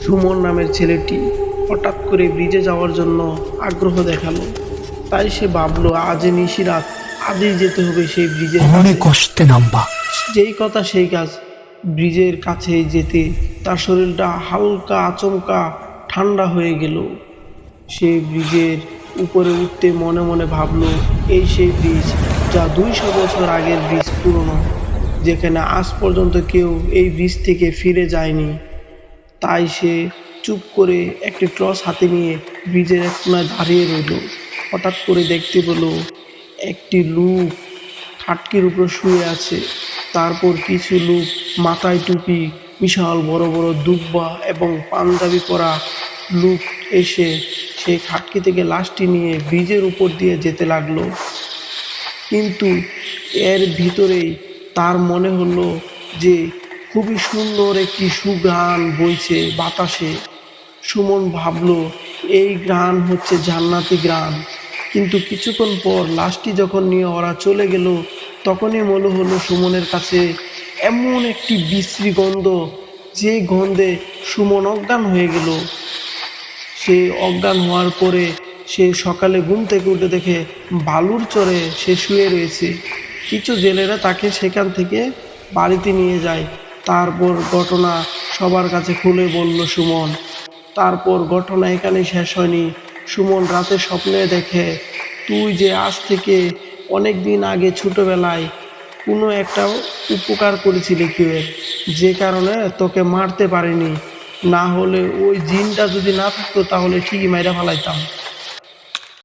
সুমন নামের ছেলেটি হঠাৎ করে ব্রিজে যাওয়ার জন্য আগ্রহ দেখালো। তাই সে ভাবলো আজ নিশিরাত আজই যেতে হবে সেই ব্রিজের অনেক কাছে। কষ্টে নামবা। যেই কথা সেই কাজ। ব্রিজের কাছে যেতে তার শরীরটা হালকা আচমকা ঠান্ডা হয়ে গেল। সে ব্রিজের উপরে উঠতে মনে মনে ভাবলো এই সেই ব্রিজ, যা 200 বছর আগের ব্রিজ, পুরনো, যেখানে আজ পর্যন্ত কেউ এই ব্রিজ থেকে ফিরে যায়নি। তাই সে চুপ করে একটি টর্চ হাতে নিয়ে ব্রিজের এক কোনায় দাঁড়িয়ে রইল। হঠাৎ করে দেখতে পেল একটি লোক খাটকির উপর শুয়ে আছে। তারপর কিছু লোক মাথায় টুপি, বিশাল বড় বড় দুব্বা এবং পাঞ্জাবি পরা লোক এসে সেই খাটকি থেকে লাশটি নিয়ে ব্রিজের উপর দিয়ে যেতে লাগলো। কিন্তু এর ভিতরেই তার মনে হলো যে খুবই সুন্দর একটি সুঘ্রাণ বইছে বাতাসে। সুমন ভাবলো এই ঘ্রাণ হচ্ছে জান্নাতি ঘ্রাণ। কিন্তু কিছুক্ষণ পর লাশটি যখন নিয়ে ওরা চলে গেল, তখনই মনে হলো সুমনের কাছে এমন একটি বিশ্রী গন্ধ, যে গন্ধে সুমন অজ্ঞান হয়ে গেল। সে অজ্ঞান হওয়ার পরে সে সকালে ঘুম থেকে উঠে দেখে বালুর চরে সে শুয়ে রয়েছে। কিছু জেলেরা তাকে সেখান থেকে বাড়িতে নিয়ে যায়। তারপর ঘটনা সবার কাছে খুলে বলল সুমন। তারপর ঘটনা এখানে শেষ হয়নি। সুমন রাতে স্বপ্নে দেখে তুই যে আজ থেকে অনেক দিন আগে ছোটবেলায় কোনো একটা উপকার করেছিলি কেউয়ের, যে কারণে তোকে মারতে পারিনি। না হলে ওই জিনটা যদি না থাকতো তাহলে ঠিকই মাইরা ফেলাইতাম।